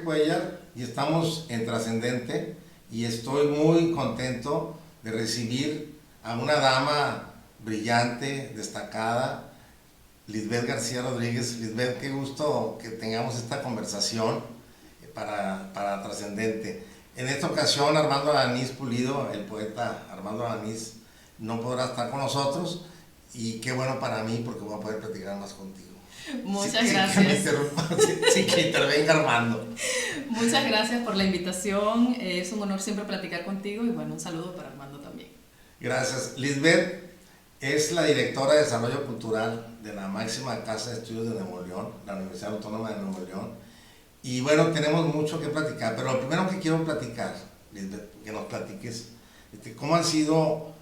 Cuellar y estamos en Trascendente y estoy muy contento de recibir a una dama brillante, destacada, Lisbeth García Rodríguez. Lisbeth, qué gusto que tengamos esta conversación para Trascendente. En esta ocasión Armando Alanís Pulido, el poeta Armando Alanís, no podrá estar con nosotros y qué bueno para mí porque voy a poder platicar más contigo. Muchas gracias. Que intervenga Armando. Muchas gracias por la invitación. Es un honor siempre platicar contigo y bueno, un saludo para Armando también. Gracias. Lisbeth es la directora de Desarrollo Cultural de la máxima casa de estudios de Nuevo León, la Universidad Autónoma de Nuevo León. Y bueno, tenemos mucho que platicar, pero lo primero que quiero platicar, Lisbeth, que nos platiques, ¿cómo ha sido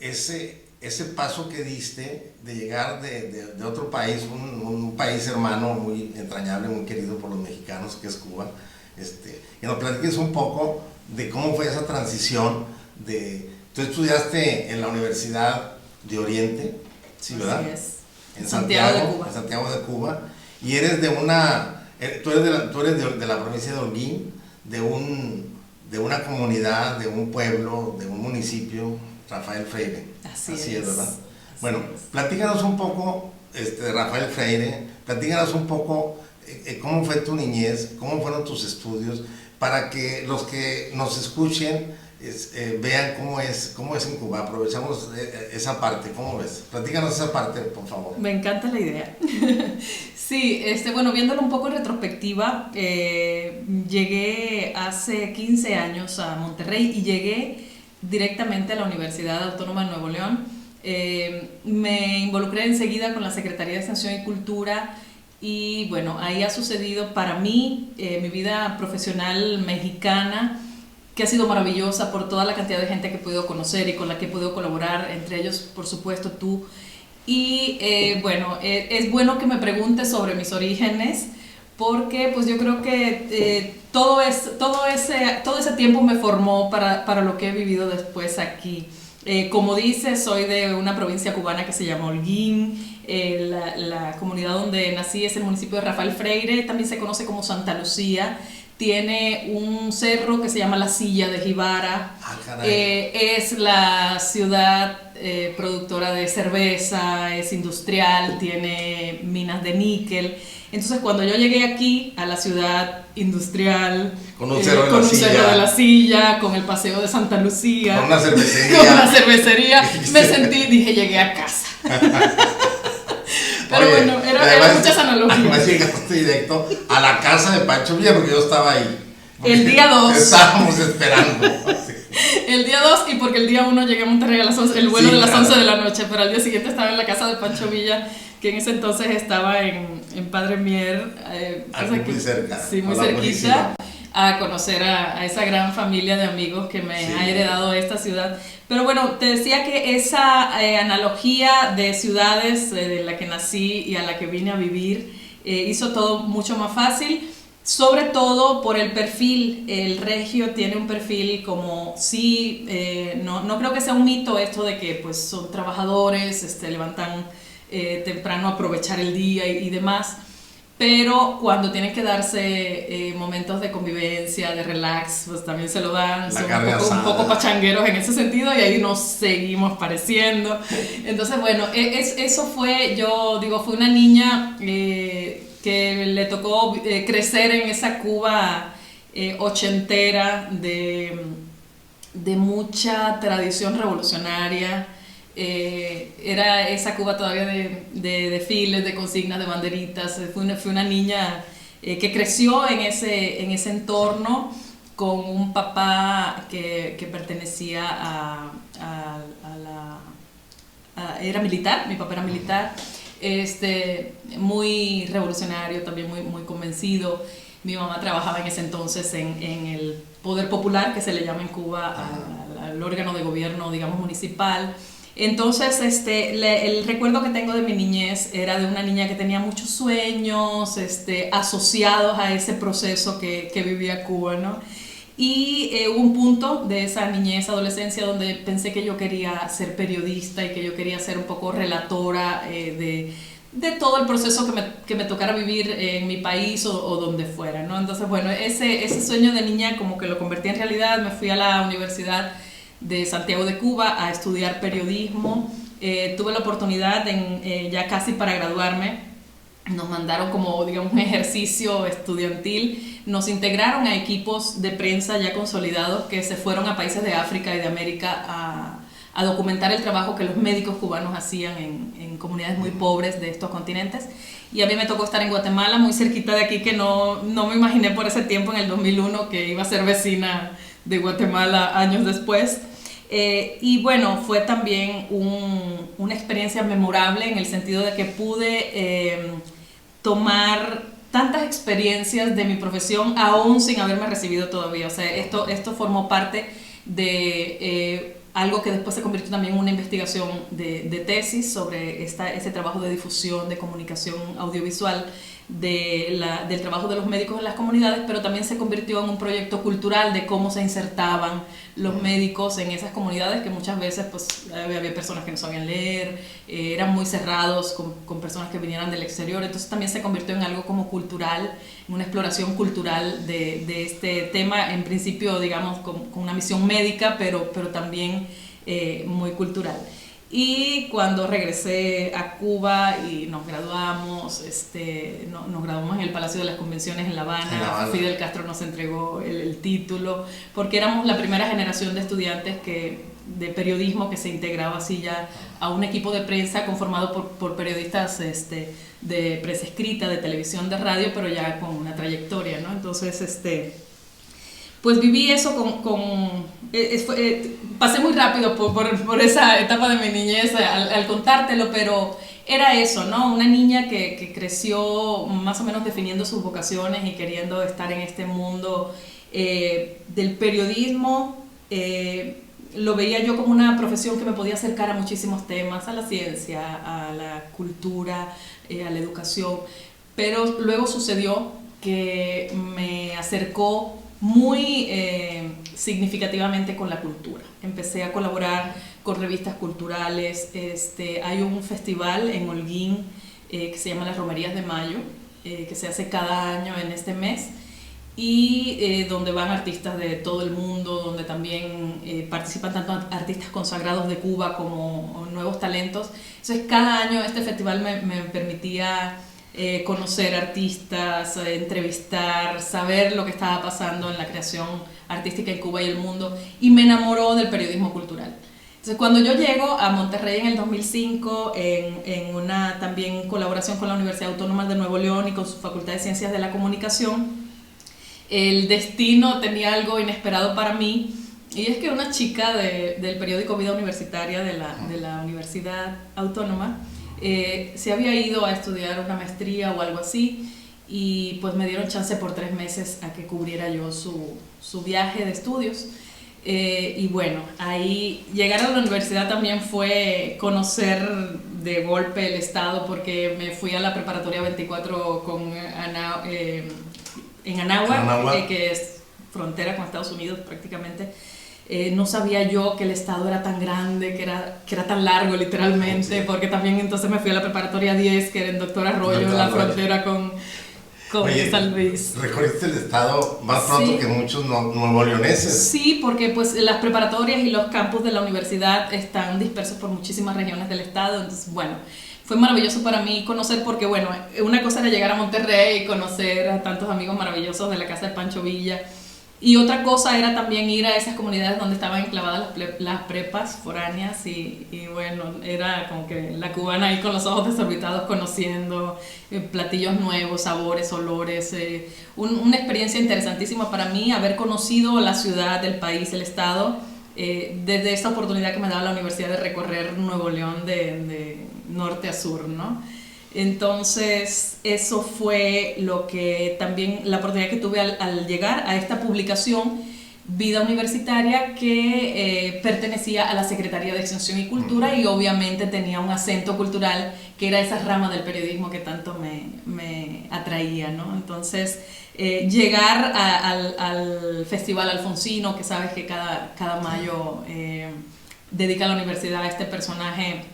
ese paso que diste de llegar de otro país, un país hermano muy entrañable, muy querido por los mexicanos, que es Cuba? Que nos platiques un poco de cómo fue esa transición tú estudiaste en la Universidad de Oriente, ¿sí, verdad? Así es. En Santiago de Cuba. En Santiago de Cuba. Y eres tú eres de la provincia de Holguín, de una comunidad, de un pueblo, de un municipio, Rafael Freire. Así es, ¿verdad? Así Bueno, es. platícanos un poco de Rafael Freire, platícanos un poco cómo fue tu niñez, cómo fueron tus estudios, para que los que nos escuchen vean cómo es en Cuba. Aprovechamos esa parte, ¿cómo ves? Platícanos esa parte, por favor. Me encanta la idea. Sí, bueno, viéndolo un poco en retrospectiva, llegué hace 15 años a Monterrey y llegué directamente a la Universidad Autónoma de Nuevo León. Me involucré enseguida con la Secretaría de Extensión y Cultura y bueno, ahí ha sucedido para mí mi vida profesional mexicana, que ha sido maravillosa por toda la cantidad de gente que he podido conocer y con la que he podido colaborar, entre ellos, por supuesto, tú. Y bueno, es bueno que me preguntes sobre mis orígenes, porque pues yo creo que todo ese tiempo me formó para lo que he vivido después aquí. Como dices, soy de una provincia cubana que se llama Holguín. La comunidad donde nací es el municipio de Rafael Freire, también se conoce como Santa Lucía. Tiene un cerro que se llama La Silla de Jibara. Es la ciudad productora de cerveza, es industrial, tiene minas de níquel. Entonces cuando yo llegué aquí a la ciudad industrial, con un cerro de la Silla, con el paseo de Santa Lucía, con una cervecería, dije, llegué a casa. Pero oye, bueno, eran muchas analogías. Además llegaste directo a la casa de Pancho Villa porque yo estaba ahí. El día 2. Estábamos esperando. El día 2 y porque el día 1 llegué a Monterrey a las 11, el vuelo de las 11 de la noche, pero al día siguiente estaba en la casa de Pancho Villa, que en ese entonces estaba en Padre Mier. Muy cerca. Sí, muy cerquita. A conocer a esa gran familia de amigos que me ha heredado esta ciudad. Pero bueno, te decía que esa analogía de ciudades de la que nací y a la que vine a vivir hizo todo mucho más fácil, sobre todo por el perfil. El regio tiene un perfil como no creo que sea un mito esto de que pues son trabajadores, levantan temprano a aprovechar el día y demás. Pero cuando tienen que darse momentos de convivencia, de relax, pues también se lo dan. Son un poco pachangueros en ese sentido y ahí nos seguimos pareciendo. Entonces, bueno, eso fue, yo digo, fue una niña que le tocó crecer en esa Cuba ochentera de mucha tradición revolucionaria. Era esa Cuba todavía de desfiles, de consignas, de banderitas. Fue una niña que creció en ese entorno con un papá que pertenecía era militar. Mi papá era militar, muy revolucionario, también muy convencido. Mi mamá trabajaba en ese entonces en el Poder Popular, que se le llama en Cuba al órgano de gobierno, digamos, municipal. Entonces, el recuerdo que tengo de mi niñez era de una niña que tenía muchos sueños asociados a ese proceso que vivía Cuba, ¿no? Y hubo un punto de esa niñez, adolescencia, donde pensé que yo quería ser periodista y que yo quería ser un poco relatora de de todo el proceso que me tocara vivir en mi país o donde fuera, ¿no? Entonces, bueno, ese sueño de niña como que lo convertí en realidad. Me fui a la Universidad de Santiago de Cuba a estudiar periodismo. Tuve la oportunidad, ya casi para graduarme, nos mandaron como, digamos, un ejercicio estudiantil, nos integraron a equipos de prensa ya consolidados que se fueron a países de África y de América a documentar el trabajo que los médicos cubanos hacían en comunidades muy pobres de estos continentes. Y a mí me tocó estar en Guatemala, muy cerquita de aquí, que no me imaginé por ese tiempo, en el 2001, que iba a ser vecina de Guatemala años después. Y bueno, fue también una experiencia memorable en el sentido de que pude tomar tantas experiencias de mi profesión aún sin haberme recibido todavía. O sea, esto formó parte de algo que después se convirtió también en una investigación de tesis sobre ese trabajo de difusión, de comunicación audiovisual, del trabajo de los médicos en las comunidades, pero también se convirtió en un proyecto cultural de cómo se insertaban los médicos en esas comunidades, que muchas veces pues había personas que no sabían leer, eran muy cerrados con personas que vinieran del exterior. Entonces también se convirtió en algo como cultural, en una exploración cultural de este tema, en principio digamos con una misión médica, pero también muy cultural. Y cuando regresé a Cuba y nos graduamos, nos graduamos en el Palacio de las Convenciones en La Habana. Fidel Castro nos entregó el título, porque éramos la primera generación de estudiantes de periodismo que se integraba así ya a un equipo de prensa conformado por periodistas de prensa escrita, de televisión, de radio, pero ya con una trayectoria, ¿no? Entonces, pues viví eso pasé muy rápido por esa etapa de mi niñez al contártelo, pero era eso, ¿no? Una niña que creció más o menos definiendo sus vocaciones y queriendo estar en este mundo del periodismo. Lo veía yo como una profesión que me podía acercar a muchísimos temas, a la ciencia, a la cultura, a la educación, pero luego sucedió que me acercó muy significativamente con la cultura. Empecé a colaborar con revistas culturales. Hay un festival en Holguín que se llama Las Romerías de Mayo, que se hace cada año en este mes, y donde van artistas de todo el mundo, donde también participan tanto artistas consagrados de Cuba como nuevos talentos. Entonces cada año este festival me permitía conocer artistas, entrevistar, saber lo que estaba pasando en la creación artística en Cuba y el mundo, y me enamoró del periodismo cultural. Entonces cuando yo llego a Monterrey en el 2005, en una también colaboración con la Universidad Autónoma de Nuevo León y con su Facultad de Ciencias de la Comunicación, el destino tenía algo inesperado para mí, y es que una chica del periódico Vida Universitaria de la Universidad Autónoma se había ido a estudiar una maestría o algo así, y pues me dieron chance por 3 meses a que cubriera yo su viaje de estudios. Y bueno, ahí llegar a la universidad también fue conocer de golpe el estado, porque me fui a la preparatoria 24 en Anáhuac, que es frontera con Estados Unidos prácticamente. No sabía yo que el estado era tan grande, que era tan largo literalmente, sí. Porque también entonces me fui a la preparatoria 10, que era en Doctor Arroyo, en la frontera con San Luis. ¿Recorriste el estado más pronto sí. que muchos nuevoleoneses? Sí, porque pues las preparatorias y los campus de la universidad están dispersos por muchísimas regiones del estado. Entonces, bueno, fue maravilloso para mí conocer, porque bueno, una cosa era llegar a Monterrey y conocer a tantos amigos maravillosos de la casa de Pancho Villa, y otra cosa era también ir a esas comunidades donde estaban enclavadas las prepas foráneas, y bueno, era como que la cubana ahí con los ojos desorbitados conociendo platillos nuevos, sabores, olores, una experiencia interesantísima para mí, haber conocido la ciudad, el país, el estado, desde esta oportunidad que me daba la universidad de recorrer Nuevo León de norte a sur, ¿no? Entonces eso fue lo que también la oportunidad que tuve al llegar a esta publicación Vida Universitaria, que pertenecía a la Secretaría de Extensión y Cultura, y obviamente tenía un acento cultural que era esa rama del periodismo que tanto me atraía, ¿no? Entonces llegar al Festival Alfonsino, que sabes que cada mayo dedica a la universidad a este personaje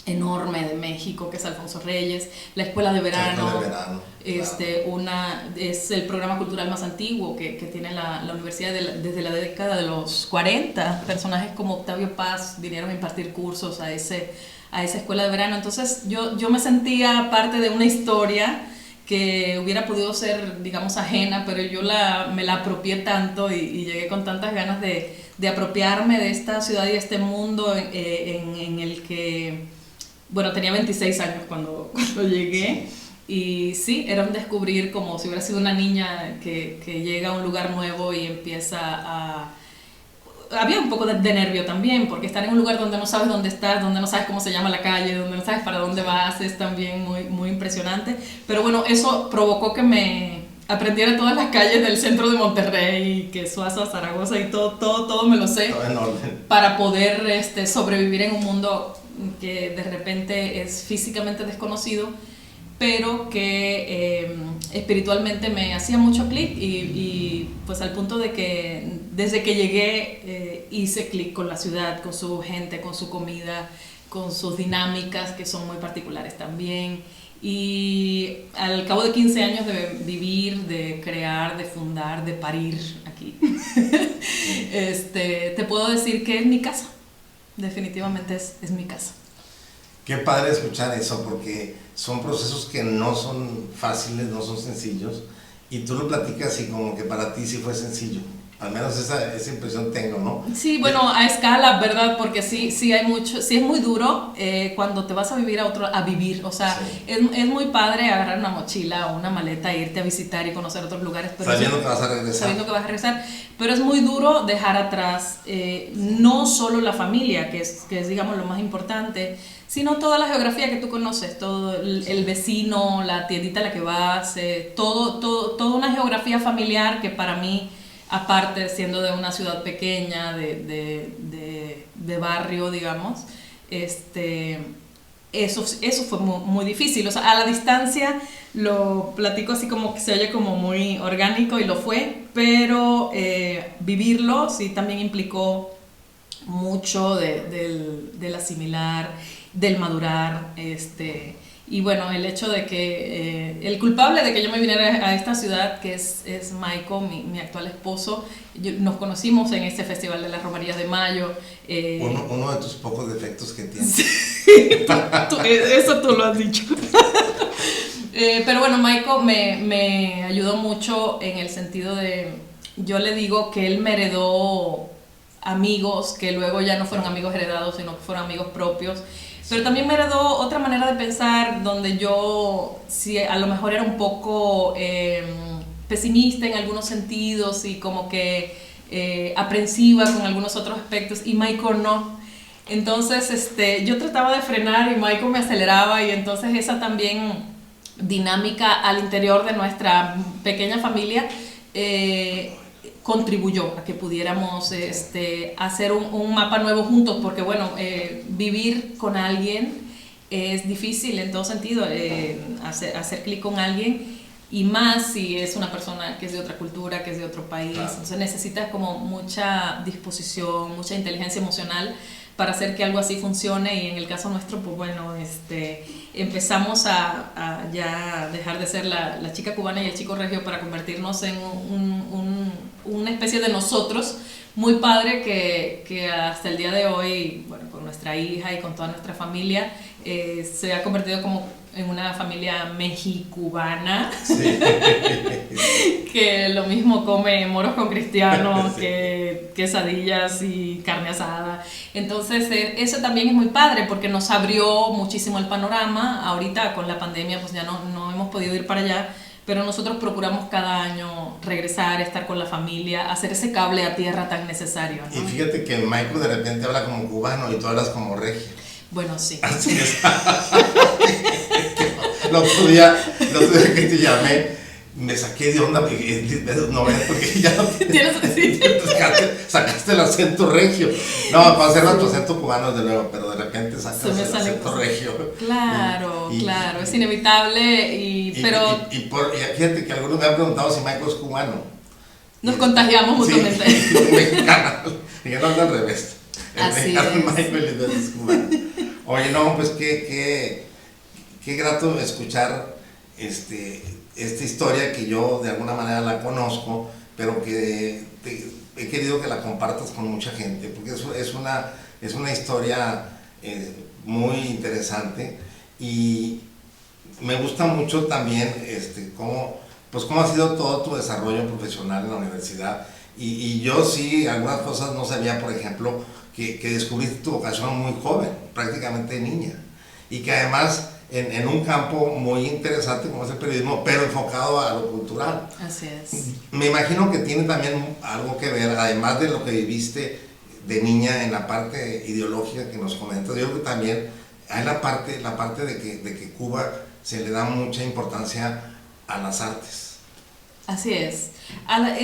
enorme de México, que es Alfonso Reyes, la Escuela de Verano, Claro. Es el programa cultural más antiguo que tiene la universidad desde la década de los 40. Personajes como Octavio Paz vinieron a impartir cursos a esa escuela de verano. Entonces yo me sentía parte de una historia que hubiera podido ser, digamos, ajena, pero yo me la apropié tanto y llegué con tantas ganas de apropiarme de esta ciudad y este mundo en el que, bueno, tenía 26 años cuando llegué. Y sí, era un descubrir como si hubiera sido una niña que llega a un lugar nuevo y empieza a... Había un poco de nervio también, porque estar en un lugar donde no sabes dónde estás, donde no sabes cómo se llama la calle, donde no sabes para dónde vas, es también muy, muy impresionante. Pero bueno, eso provocó que me aprendiera todas las calles del centro de Monterrey, que Suaza, Zaragoza y todo me lo sé. Todo en orden. Para poder sobrevivir en un mundo que de repente es físicamente desconocido, pero que espiritualmente me hacía mucho clic y pues al punto de que desde que llegué hice clic con la ciudad, con su gente, con su comida, con sus dinámicas que son muy particulares también. Y al cabo de 15 años de vivir, de crear, de fundar, de parir aquí, te puedo decir que es mi casa. Definitivamente es mi casa. Qué padre escuchar eso, porque son procesos que no son fáciles, no son sencillos, y tú lo platicas y como que para ti sí fue sencillo. Al menos esa impresión tengo, ¿no? Sí, bueno, a escala, ¿verdad? Porque sí hay mucho, sí es muy duro cuando te vas a vivir a vivir. O sea, Sí. es muy padre agarrar una mochila o una maleta e irte a visitar y conocer otros lugares. Pero Sabiendo que vas a regresar. Sabiendo que vas a regresar. Pero es muy duro dejar atrás no solo la familia, que es digamos lo más importante, sino toda la geografía que tú conoces, todo el vecino, la tiendita a la que vas, toda una geografía familiar que para mí, aparte siendo de una ciudad pequeña, de barrio, digamos, eso fue muy, muy difícil. O sea, a la distancia lo platico así como que se oye como muy orgánico y lo fue, pero vivirlo sí también implicó mucho del asimilar, del madurar, y bueno, el hecho de que el culpable de que yo me viniera a esta ciudad, que es Michael, mi actual esposo, nos conocimos en este festival de las Romerías de Mayo. Uno de tus pocos defectos que tienes. Sí, eso tú lo has dicho. Pero bueno, Michael me ayudó mucho en el sentido de, yo le digo que él me heredó amigos que luego ya no fueron amigos heredados, sino que fueron amigos propios. Pero también me heredó otra manera de pensar donde yo, sí, a lo mejor era un poco pesimista en algunos sentidos y como que aprensiva con algunos otros aspectos, y Michael no. Entonces yo trataba de frenar y Michael me aceleraba, y entonces esa también dinámica al interior de nuestra pequeña familia contribuyó a que pudiéramos hacer un mapa nuevo juntos, porque bueno, vivir con alguien es difícil en todo sentido, hacer clic con alguien, y más si es una persona que es de otra cultura, que es de otro país. Claro. Entonces necesitas como mucha disposición, mucha inteligencia emocional para hacer que algo así funcione, y en el caso nuestro, pues bueno, empezamos a ya dejar de ser la chica cubana y el chico regio para convertirnos en una especie de nosotros muy padre que hasta el día de hoy, bueno, con nuestra hija y con toda nuestra familia, se ha convertido como en una familia mexicubana. Sí. Que lo mismo come moros con cristianos, sí, que quesadillas y carne asada. Entonces eso también es muy padre porque nos abrió muchísimo el panorama. Ahorita con la pandemia pues ya no hemos podido ir para allá, pero nosotros procuramos cada año regresar, estar con la familia, hacer ese cable a tierra tan necesario, ¿no? Y fíjate que Michael de repente habla como cubano y tú hablas como regio. Bueno, sí. Así es. El otro día que te llamé, me saqué de onda porque ya no tienes sacaste el acento regio. No, para hacer tu acento cubano desde luego, pero de repente sacas el acento regio. Claro, claro, es inevitable, pero fíjate que algunos me han preguntado si Michael es cubano. Nos contagiamos mutuamente. Sí, mexicano, al revés. El así mexicano es. Michael es cubano. Oye, no, pues qué grato escuchar esta historia que yo de alguna manera la conozco, pero que he querido que la compartas con mucha gente, porque es una historia muy interesante y me gusta mucho también cómo ha sido todo tu desarrollo profesional en la universidad. Y yo sí, algunas cosas no sabía, por ejemplo, que descubriste tu vocación muy joven, prácticamente niña, y que además en un campo muy interesante como es el periodismo, pero enfocado a lo cultural. Así es. Me imagino que tiene también algo que ver, además de lo que viviste de niña en la parte ideológica que nos comentas. Yo creo que también hay la parte de que Cuba se le da mucha importancia a las artes. Así es.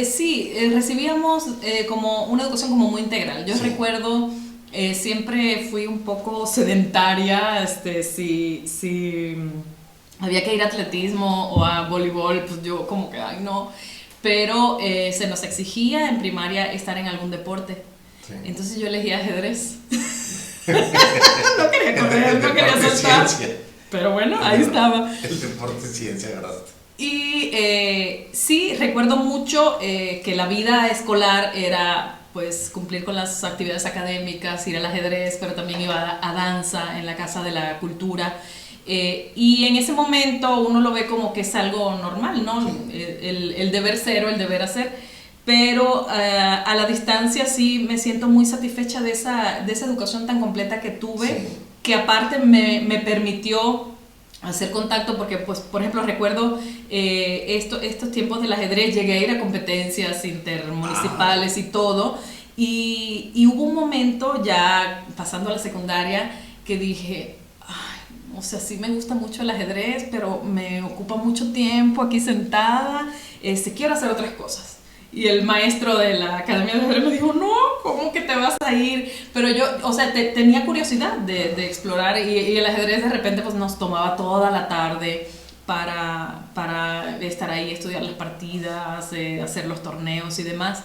Sí, recibíamos como una educación como muy integral. Yo Sí. recuerdo, siempre fui un poco sedentaria, si había que ir a atletismo o a voleibol, pues yo como que, ay no, pero se nos exigía en primaria estar en algún deporte. Sí. Entonces yo elegí ajedrez. No quería correr, no quería saltar. Ciencia. Pero bueno, ahí estaba. El deporte ciencia, agarraste. Y sí, recuerdo mucho que la vida escolar era pues cumplir con las actividades académicas, ir al ajedrez, pero también iba a danza en la Casa de la Cultura. Y en ese momento uno lo ve como que es algo normal, ¿no? Sí. El deber ser o el deber hacer. Pero a la distancia sí me siento muy satisfecha de esa educación tan completa que tuve, Sí. que aparte me permitió hacer contacto, porque pues por ejemplo recuerdo estos tiempos del ajedrez, llegué a ir a competencias intermunicipales y todo, y hubo un momento ya pasando a la secundaria que dije, ay, o sea, sí me gusta mucho el ajedrez, pero me ocupa mucho tiempo aquí sentada, quiero hacer otras cosas. Y el maestro de la Academia de Ajedrez me dijo, no, ¿cómo que te vas a ir? Pero yo, o sea, tenía curiosidad de explorar y el ajedrez de repente pues nos tomaba toda la tarde para estar ahí, estudiar las partidas, hacer los torneos y demás.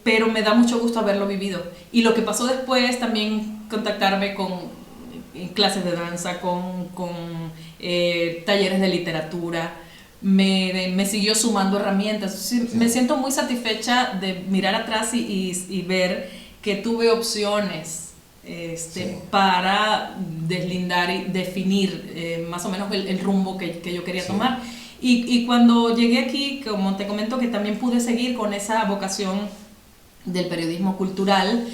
Pero me da mucho gusto haberlo vivido. Y lo que pasó después, también contactarme con clases de danza, con talleres de literatura, me siguió sumando herramientas. Sí. Me siento muy satisfecha de mirar atrás y ver que tuve opciones Sí. para deslindar y definir más o menos el rumbo que yo quería Sí. tomar. Y cuando llegué aquí, como te comento, que también pude seguir con esa vocación del periodismo cultural,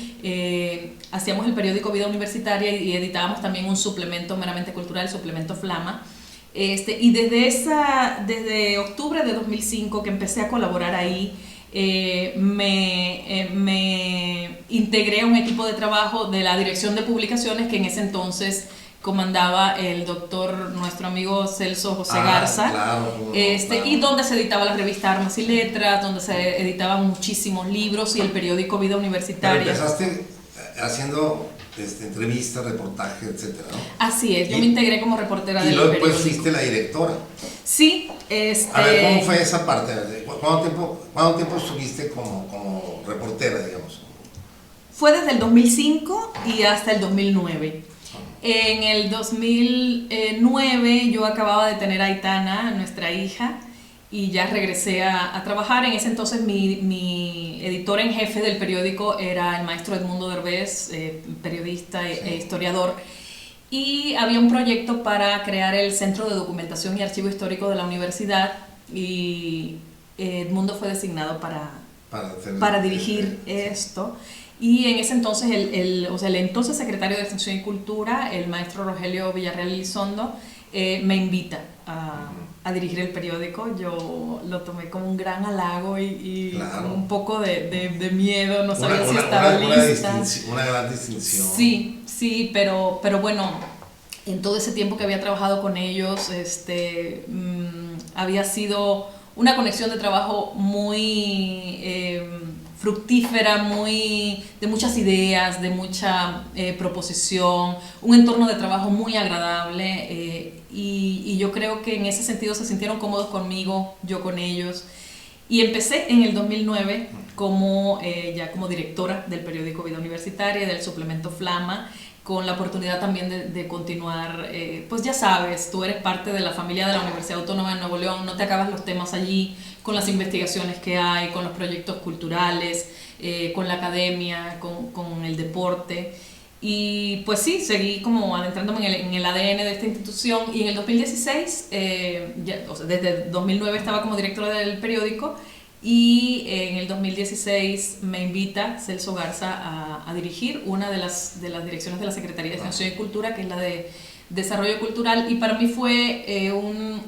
hacíamos el periódico Vida Universitaria y editábamos también un suplemento meramente cultural, el suplemento Flama. Y desde octubre de 2005 que empecé a colaborar ahí, me integré a un equipo de trabajo de la dirección de publicaciones que en ese entonces comandaba el doctor, nuestro amigo Celso José Garza, claro, claro. y donde se editaba la revista Armas y Letras, donde se editaban muchísimos libros y el periódico Vida Universitaria. Pero empezaste haciendo entrevistas, reportajes, etcétera, ¿no? Así es, yo me integré como reportera del luego periódico. después fuiste la directora. Sí, A ver, ¿cómo fue esa parte? ¿Cuánto tiempo estuviste como reportera, digamos? Fue desde el 2005 y hasta el 2009. En el 2009 yo acababa de tener a Aitana, nuestra hija, y ya regresé a trabajar. En ese entonces mi editor en jefe del periódico era el maestro Edmundo Derbez, periodista e historiador. Y había un proyecto para crear el Centro de Documentación y Archivo Histórico de la universidad y Edmundo fue designado para dirigir esto. Y en ese entonces el entonces secretario de Extensión y Cultura, el maestro Rogelio Villarreal Elizondo, me invita a dirigir el periódico. Yo lo tomé como un gran halago y claro, con un poco de miedo, no sabía si estaba lista. Una gran distinción. Sí, pero bueno, en todo ese tiempo que había trabajado con ellos, había sido una conexión de trabajo muy fructífera, de muchas ideas, de mucha proposición, un entorno de trabajo muy agradable, y yo creo que en ese sentido se sintieron cómodos conmigo, yo con ellos. Y empecé en el 2009 ya como directora del periódico Vida Universitaria, del suplemento Flama, con la oportunidad también de continuar, pues ya sabes, tú eres parte de la familia de la Universidad Autónoma de Nuevo León, no te acabas los temas allí, con las investigaciones que hay, con los proyectos culturales, con la academia, con el deporte. Y pues sí, seguí como adentrándome en el ADN de esta institución, y en el 2016, o sea, desde 2009 estaba como directora del periódico, y en el 2016 me invita Celso Garza a dirigir una de las direcciones de la Secretaría de Extensión y Cultura, que es la de Desarrollo Cultural, y para mí fue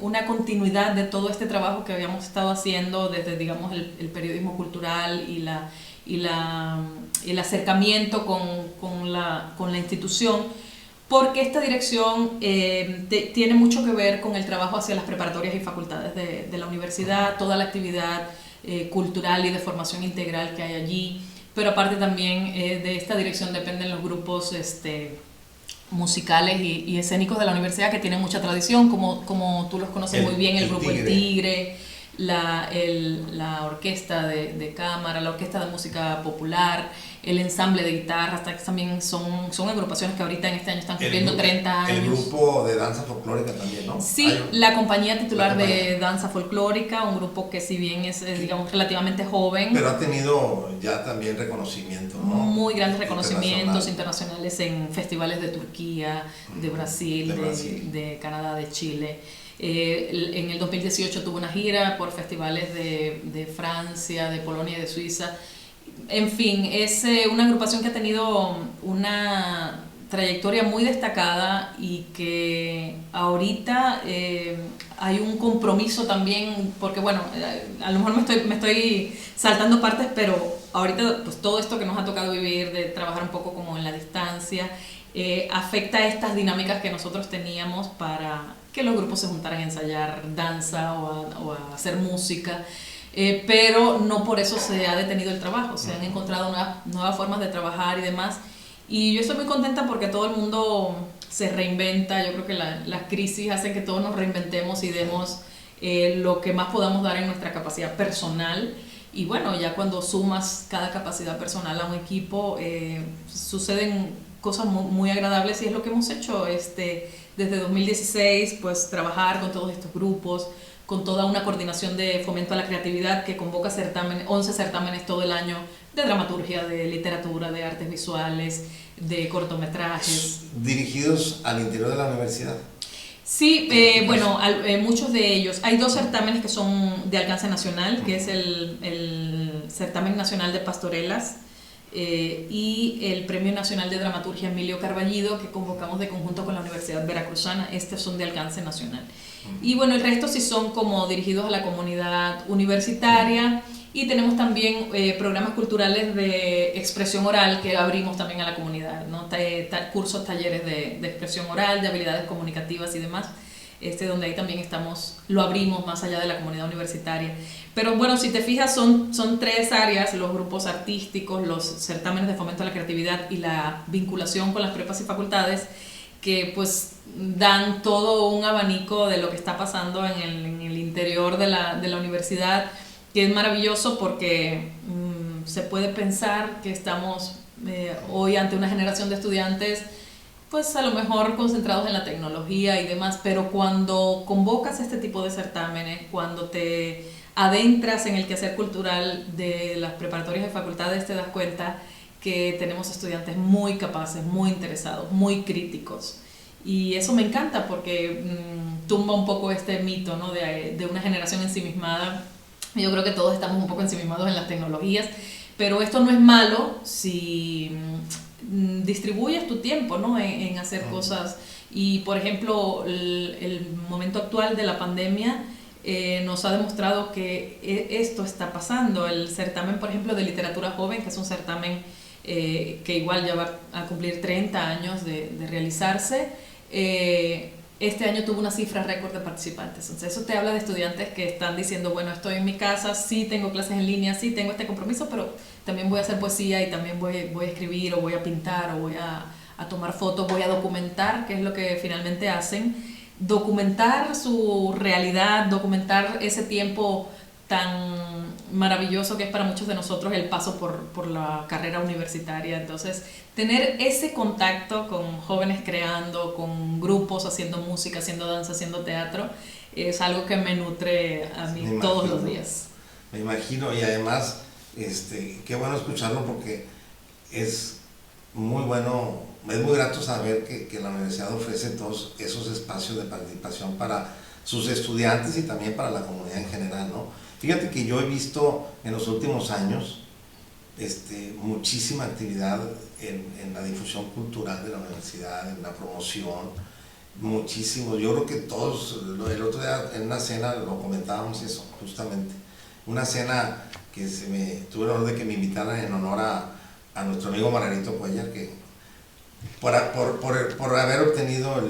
una continuidad de todo este trabajo que habíamos estado haciendo desde, digamos, el periodismo cultural y el acercamiento con la institución, porque esta dirección tiene mucho que ver con el trabajo hacia las preparatorias y facultades de la universidad, toda la actividad cultural y de formación integral que hay allí, pero aparte también de esta dirección dependen los grupos musicales y escénicos de la universidad, que tienen mucha tradición, como tú los conoces muy bien, el grupo El Tigre, la orquesta de cámara, la orquesta de música popular, el ensamble de guitarras, también son agrupaciones que ahorita en este año están cumpliendo 30 años. El grupo de danza folclórica también, ¿no? Sí, la compañía titular de danza folclórica, un grupo que si bien es digamos, relativamente joven, pero ha tenido ya también reconocimiento, ¿no? Muy grandes reconocimientos internacionales en festivales de Turquía, de Brasil, de Canadá, de Chile. En el 2018 tuvo una gira por festivales de Francia, de Polonia y de Suiza. En fin, es una agrupación que ha tenido una trayectoria muy destacada, y que ahorita hay un compromiso también, porque bueno, a lo mejor me estoy saltando partes, pero ahorita pues todo esto que nos ha tocado vivir, de trabajar un poco como en la distancia, afecta a estas dinámicas que nosotros teníamos para que los grupos se juntaran a ensayar danza o a hacer música. Pero no por eso se ha detenido el trabajo, se han encontrado nuevas formas de trabajar y demás, y yo estoy muy contenta porque todo el mundo se reinventa. Yo creo que las crisis hacen que todos nos reinventemos y demos lo que más podamos dar en nuestra capacidad personal, y bueno, ya cuando sumas cada capacidad personal a un equipo, suceden cosas muy agradables, y es lo que hemos hecho desde 2016, pues trabajar con todos estos grupos, con toda una coordinación de fomento a la creatividad que convoca 11 certámenes todo el año, de dramaturgia, de literatura, de artes visuales, de cortometrajes. ¿Dirigidos al interior de la universidad? Sí, bueno, muchos de ellos. Hay 2 certámenes que son de alcance nacional, que es el Certamen Nacional de Pastorelas y el Premio Nacional de Dramaturgia Emilio Carballido, que convocamos de conjunto con la Universidad Veracruzana. Estos son de alcance nacional. Y bueno, el resto sí son como dirigidos a la comunidad universitaria, y tenemos también programas culturales de expresión oral que abrimos también a la comunidad, ¿no? Cursos, talleres de expresión oral, de habilidades comunicativas y demás, donde ahí también lo abrimos más allá de la comunidad universitaria. Pero bueno, si te fijas, son 3 áreas: los grupos artísticos, los certámenes de fomento a la creatividad y la vinculación con las prepas y facultades, que pues dan todo un abanico de lo que está pasando en el interior de la universidad, que es maravilloso porque se puede pensar que estamos hoy ante una generación de estudiantes pues a lo mejor concentrados en la tecnología y demás, pero cuando convocas este tipo de certámenes, cuando te adentras en el quehacer cultural de las preparatorias de facultades, te das cuenta que tenemos estudiantes muy capaces, muy interesados, muy críticos. Y eso me encanta porque tumba un poco este mito, ¿no? de una generación ensimismada. Yo creo que todos estamos un poco ensimismados en las tecnologías, pero esto no es malo si distribuyes tu tiempo, ¿no? en hacer cosas. Y por ejemplo, el momento actual de la pandemia nos ha demostrado que esto está pasando. El certamen, por ejemplo, de literatura joven, que es un certamen que igual ya va a cumplir 30 años de realizarse, este año tuvo una cifra récord de participantes. Entonces eso te habla de estudiantes que están diciendo, bueno, estoy en mi casa, sí tengo clases en línea, sí tengo este compromiso, pero también voy a hacer poesía y también voy a escribir, o voy a pintar, o voy a tomar fotos, voy a documentar, que es lo que finalmente hacen. Documentar su realidad, documentar ese tiempo tan maravilloso que es para muchos de nosotros el paso por la carrera universitaria. Entonces, tener ese contacto con jóvenes creando, con grupos haciendo música, haciendo danza, haciendo teatro, es algo que me nutre a mí todos los días. Me imagino, y además, qué bueno escucharlo porque es muy bueno, es muy grato saber que la universidad ofrece todos esos espacios de participación para sus estudiantes y también para la comunidad en general, ¿no? Fíjate que yo he visto en los últimos años muchísima actividad en la difusión cultural de la universidad, en la promoción, muchísimo. Yo creo que todos, el otro día en una cena lo comentábamos eso, justamente. Una cena que tuve el honor de que me invitaran en honor a nuestro amigo Margarito Cuellar, que por haber obtenido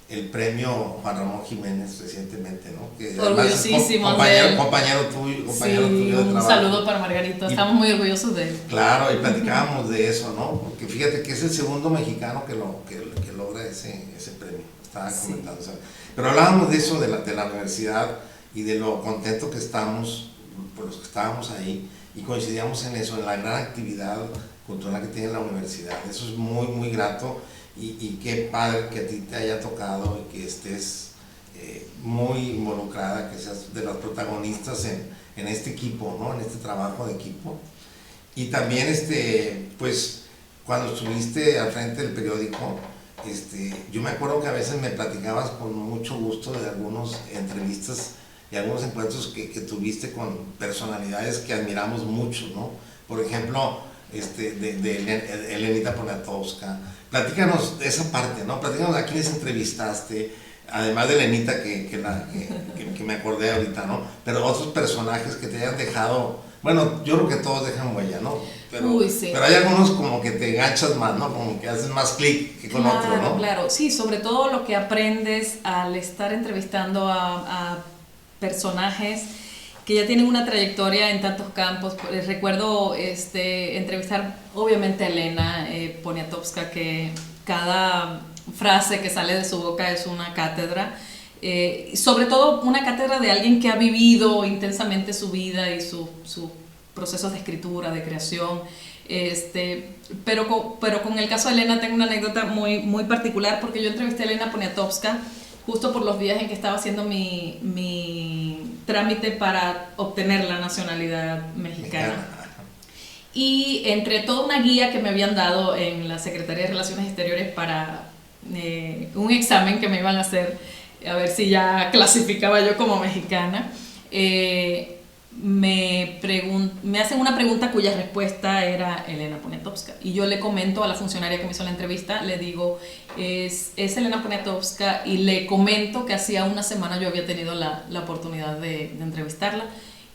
el premio Juan Ramón Jiménez recientemente, ¿no? Que orgullosísimos compañero tuyo de trabajo. Un saludo para Margarito, estamos muy orgullosos de él. Claro, y platicábamos de eso, ¿no? Porque fíjate que es el segundo mexicano que logra ese premio, estaba comentando. ¿Sabes? Pero hablábamos de eso, de la universidad y de lo contento que estamos, por los que estábamos ahí, y coincidíamos en eso, en la gran actividad cultural que tiene la universidad. Eso es muy, muy grato. Y qué padre que a ti te haya tocado y que estés muy involucrada, que seas de las protagonistas en este equipo, ¿no? En este trabajo de equipo. Y también, pues, cuando estuviste al frente del periódico, yo me acuerdo que a veces me platicabas con mucho gusto de algunas entrevistas y algunos encuentros que tuviste con personalidades que admiramos mucho, ¿no? Por ejemplo, de Elenita Poniatowska. Platícanos de esa parte, ¿no? Platícanos a quiénes entrevistaste, además de Elenita que me acordé ahorita, ¿no? Pero otros personajes que te hayan dejado, bueno, yo creo que todos dejan huella, ¿no? Pero hay algunos como que te enganchas más, ¿no? Como que haces más clic que con otro, ¿no? Claro, sí, sobre todo lo que aprendes al estar entrevistando a personajes que ya tienen una trayectoria en tantos campos. Recuerdo entrevistar obviamente a Elena Poniatowska, que cada frase que sale de su boca es una cátedra, sobre todo una cátedra de alguien que ha vivido intensamente su vida y sus procesos de escritura, de creación. Pero con el caso de Elena tengo una anécdota muy, muy particular, porque yo entrevisté a Elena Poniatowska justo por los días en que estaba haciendo mi trámite para obtener la nacionalidad mexicana. Y entre toda una guía que me habían dado en la Secretaría de Relaciones Exteriores para un examen que me iban a hacer, a ver si ya clasificaba yo como mexicana, me hacen una pregunta cuya respuesta era Elena Poniatowska, y yo le comento a la funcionaria que me hizo la entrevista, le digo, es Elena Poniatowska, y le comento que hacía una semana yo había tenido la oportunidad de entrevistarla.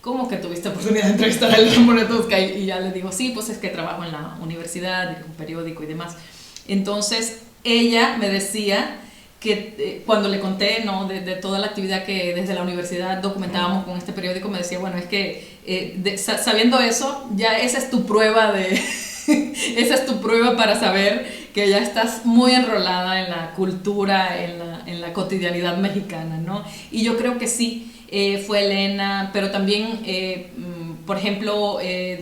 ¿Cómo que tuviste oportunidad de entrevistar a Elena Poniatowska? Y ya le digo, sí, pues es que trabajo en la universidad, en un periódico y demás. Entonces ella me decía que cuando le conté, ¿no?, de toda la actividad que desde la universidad documentábamos con este periódico, me decía, bueno, es que sabiendo eso, ya esa es tu prueba esa es tu prueba para saber que ya estás muy enrolada en la cultura, en la cotidianidad mexicana, ¿no? Y yo creo que sí, fue Elena, pero también, por ejemplo,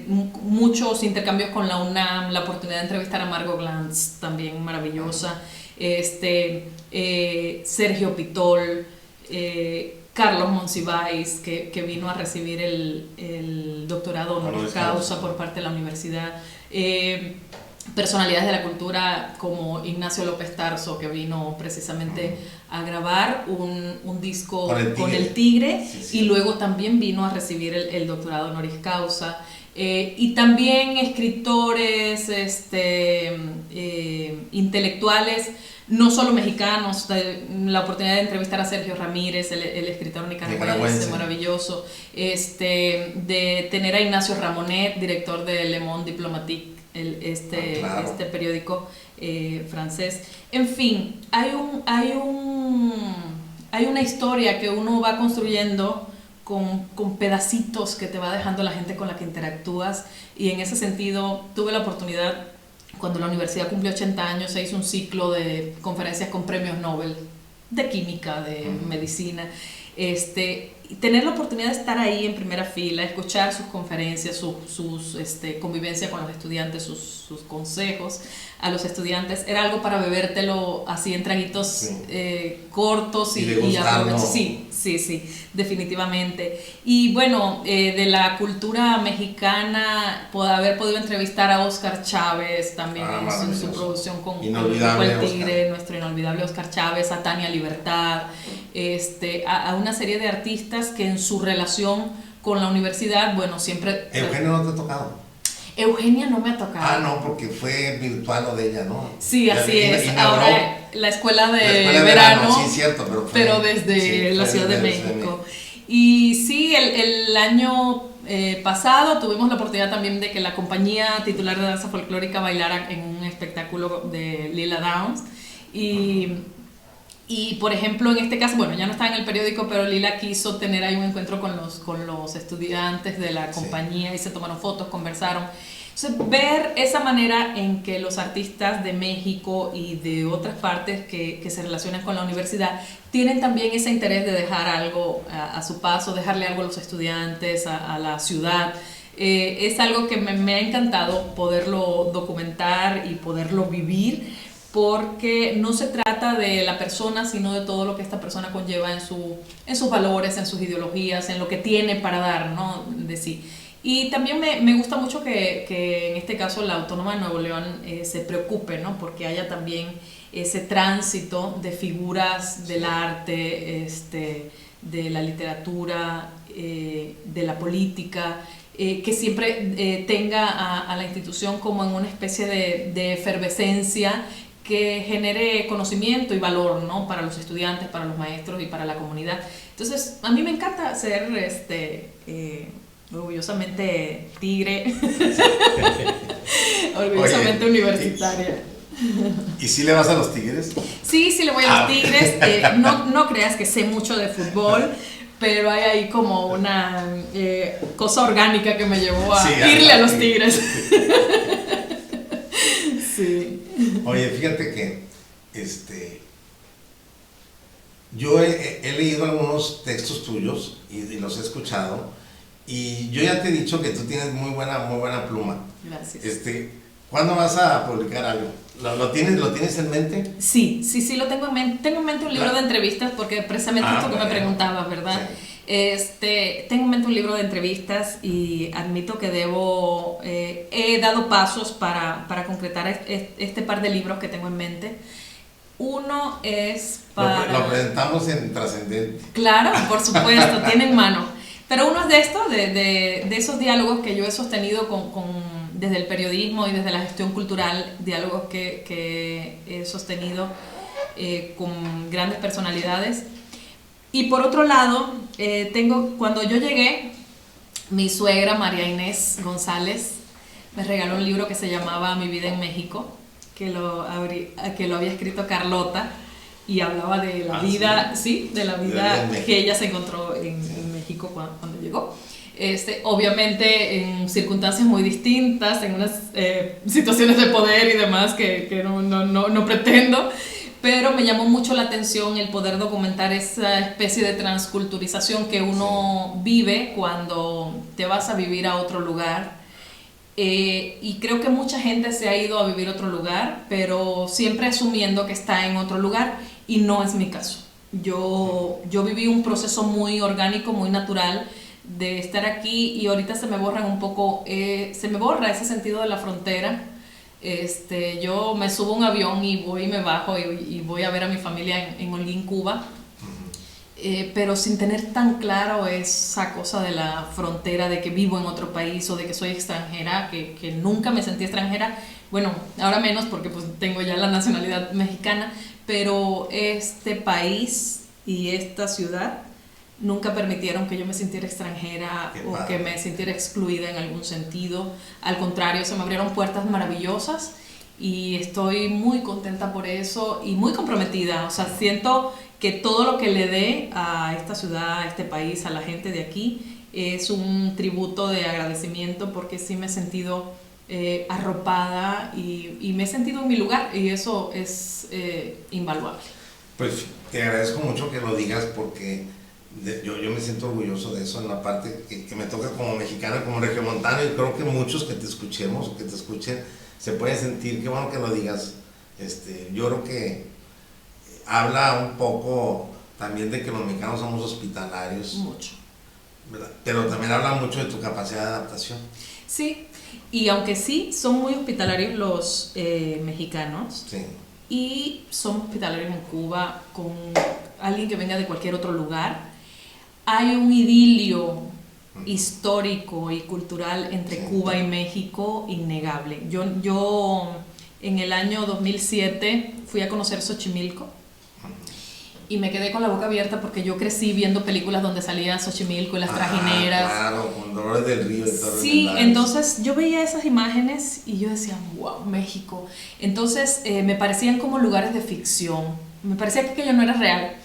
muchos intercambios con la UNAM, la oportunidad de entrevistar a Margot Glantz, también maravillosa, Sergio Pitol, Carlos Monsiváis, que vino a recibir el doctorado honoris causa por parte de la universidad, personalidades de la cultura como Ignacio López Tarso, que vino precisamente a grabar un disco con el Tigre, sí. Y luego también vino a recibir el doctorado honoris causa. Y también escritores, intelectuales, no solo mexicanos. La oportunidad de entrevistar a Sergio Ramírez, el escritor nicaragüense maravilloso, de tener a Ignacio Ramonet, director de Le Monde Diplomatique, este periódico francés. En fin, hay una historia que uno va construyendo con pedacitos que te va dejando la gente con la que interactúas, y en ese sentido tuve la oportunidad, cuando la universidad cumplió 80 años, se hizo un ciclo de conferencias con premios Nobel de química, de medicina, Y tener la oportunidad de estar ahí en primera fila, escuchar sus conferencias, convivencia con los estudiantes, sus consejos a los estudiantes, era algo para bebértelo así en traguitos sí. Cortos y aprovechar. Sí, definitivamente. Y bueno, de la cultura mexicana, haber podido entrevistar a Óscar Chávez también en su producción con El Tigre, nuestro inolvidable Óscar Chávez, a Tania Libertad, a una serie de artistas que en su relación con la universidad, bueno, siempre... ¿Eugenia no te ha tocado? Eugenia no me ha tocado. No, porque fue virtual lo de ella, ¿no? Sí, así es. Ahora la escuela de verano, sí, cierto, pero desde la Ciudad de México. Y sí, el año pasado tuvimos la oportunidad también de que la compañía titular de danza folclórica bailara en un espectáculo de Lila Downs. Y por ejemplo, en este caso, bueno, ya no está en el periódico, pero Lila quiso tener ahí un encuentro con los estudiantes de la compañía y se tomaron fotos, conversaron. Entonces, ver esa manera en que los artistas de México y de otras partes que se relacionan con la universidad tienen también ese interés de dejar algo a su paso, dejarle algo a los estudiantes, a la ciudad. Es algo que me ha encantado poderlo documentar y poderlo vivir, porque no se trata de la persona, sino de todo lo que esta persona conlleva en sus valores, en sus ideologías, en lo que tiene para dar, ¿no? De sí. Y también me gusta mucho que en este caso la Autónoma de Nuevo León se preocupe, ¿no? Porque haya también ese tránsito de figuras del arte, de la literatura, de la política, que siempre tenga a la institución como en una especie de efervescencia que genere conocimiento y valor, ¿no? Para los estudiantes, para los maestros y para la comunidad. Entonces, a mí me encanta ser orgullosamente tigre, orgullosamente universitaria. ¿Y si le vas a los Tigres? Sí, le voy a los Tigres. No creas que sé mucho de fútbol, pero hay ahí como una cosa orgánica que me llevó a irle a los Tigres. Sí. Oye, fíjate que yo he leído algunos textos tuyos y los he escuchado, y yo ya te he dicho que tú tienes muy buena pluma. Gracias. ¿Cuándo vas a publicar algo? ¿Lo tienes en mente? Sí, lo tengo en mente. Tengo en mente un libro de entrevistas, porque precisamente esto que me preguntabas, ¿verdad? Sí. Tengo en mente un libro de entrevistas y admito que he dado pasos para concretar este par de libros que tengo en mente. Uno es para... Lo presentamos en Trascendente. Claro, por supuesto, tiene en mano. Pero uno es de estos, de esos diálogos que yo he sostenido desde el periodismo y desde la gestión cultural, diálogos que he sostenido con grandes personalidades. Y por otro lado, cuando yo llegué, mi suegra María Inés González me regaló un libro que se llamaba Mi vida en México, que lo había escrito Carlota, y hablaba de la vida, de la vida que ella se encontró en México cuando llegó. Obviamente en circunstancias muy distintas, en unas situaciones de poder y demás que no pretendo, pero me llamó mucho la atención el poder documentar esa especie de transculturización que uno vive cuando te vas a vivir a otro lugar. Y creo que mucha gente se ha ido a vivir a otro lugar, pero siempre asumiendo que está en otro lugar, y no es mi caso. Yo viví un proceso muy orgánico, muy natural de estar aquí, y ahorita se me borra ese sentido de la frontera. Yo me subo a un avión y voy y me bajo y voy a ver a mi familia en Holguín, Cuba, pero sin tener tan claro esa cosa de la frontera, de que vivo en otro país o de que soy extranjera, que nunca me sentí extranjera. Bueno, ahora menos porque pues tengo ya la nacionalidad mexicana, pero este país y esta ciudad nunca permitieron que yo me sintiera extranjera o que me sintiera excluida en algún sentido. Al contrario, se me abrieron puertas maravillosas y estoy muy contenta por eso y muy comprometida. O sea, siento que todo lo que le dé a esta ciudad, a este país, a la gente de aquí, es un tributo de agradecimiento, porque sí me he sentido arropada y me he sentido en mi lugar, y eso es invaluable. Pues te agradezco mucho que lo digas, porque yo me siento orgulloso de eso en la parte que me toca como mexicano y como regiomontano, y creo que muchos que te escuchemos o que te escuchen se pueden sentir, qué bueno que lo digas. Yo creo que habla un poco también de que los mexicanos somos hospitalarios. Mucho. ¿Verdad? Pero también habla mucho de tu capacidad de adaptación. Sí, y aunque sí, son muy hospitalarios los mexicanos, Sí. y son hospitalarios en Cuba con alguien que venga de cualquier otro lugar, hay un idilio histórico y cultural entre Sí. Cuba y México innegable. Yo en el año 2007 fui a conocer Xochimilco y me quedé con la boca abierta porque yo crecí viendo películas donde salía Xochimilco y las trajineras. Claro, con Dolores del Río y todo. Sí, entonces yo veía esas imágenes y yo decía, wow, México. Entonces me parecían como lugares de ficción. Me parecía que aquello no era real.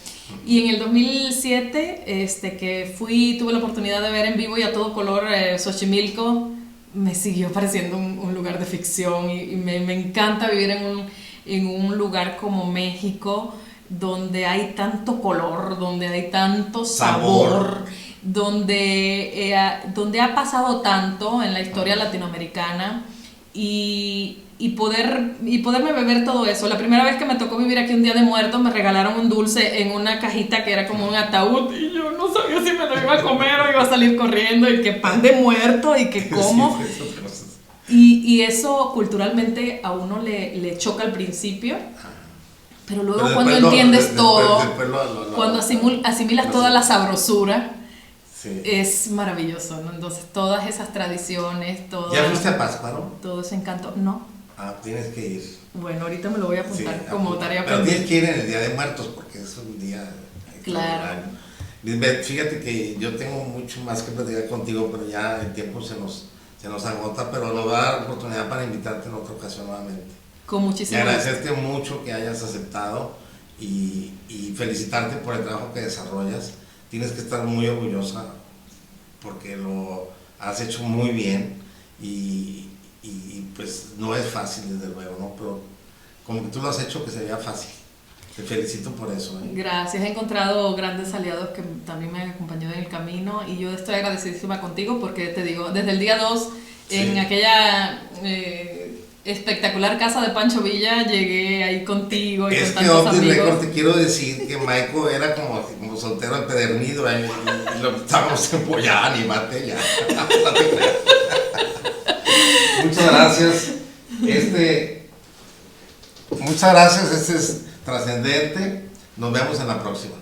Y en el 2007, que tuve la oportunidad de ver en vivo y a todo color Xochimilco, me siguió pareciendo un lugar de ficción, y me encanta vivir en un lugar como México, donde hay tanto color, donde hay tanto sabor, donde ha pasado tanto en la historia latinoamericana, y poderme beber todo eso. La primera vez que me tocó vivir aquí un Día de Muertos, me regalaron un dulce en una cajita que era como un ataúd, y yo no sabía si me lo iba a comer o iba a salir corriendo, y que pan de muerto y que como. Y eso culturalmente a uno le choca al principio, pero luego Pero cuando después entiendes todo, después cuando asimilas toda la sabrosura, sí. es maravilloso, ¿no? Entonces todas esas tradiciones, ¿Ya fuiste a Pátzcuaro? todo ese encanto, no. Tienes que ir. Bueno, ahorita me lo voy a apuntar Sí, como tarea pero tienes pendiente. que ir en el Día de Muertos porque es un día Claro. Lisbeth, fíjate que yo tengo mucho más que platicar contigo, pero ya el tiempo se nos agota, pero nos va a dar oportunidad para invitarte en otra ocasión nuevamente. Con Y muchísimo gusto. agradecerte mucho que hayas aceptado y felicitarte por el trabajo que desarrollas. Tienes que estar muy orgullosa porque lo has hecho muy bien, y pues no es fácil desde luego, ¿no? Pero como que tú lo has hecho que se vea fácil. Te felicito por eso, ¿eh? Gracias, he encontrado grandes aliados que también me han acompañado en el camino, y yo estoy agradecidísima contigo porque te digo, desde el día 2, en aquella espectacular casa de Pancho Villa, llegué ahí contigo y Es con que tantos off the record amigos. te quiero decir que Michael era como soltero empedernido, y lo estábamos empollando, anímate ya. No te creas. Muchas gracias. Muchas gracias, este es Trascendente. Nos vemos en la próxima.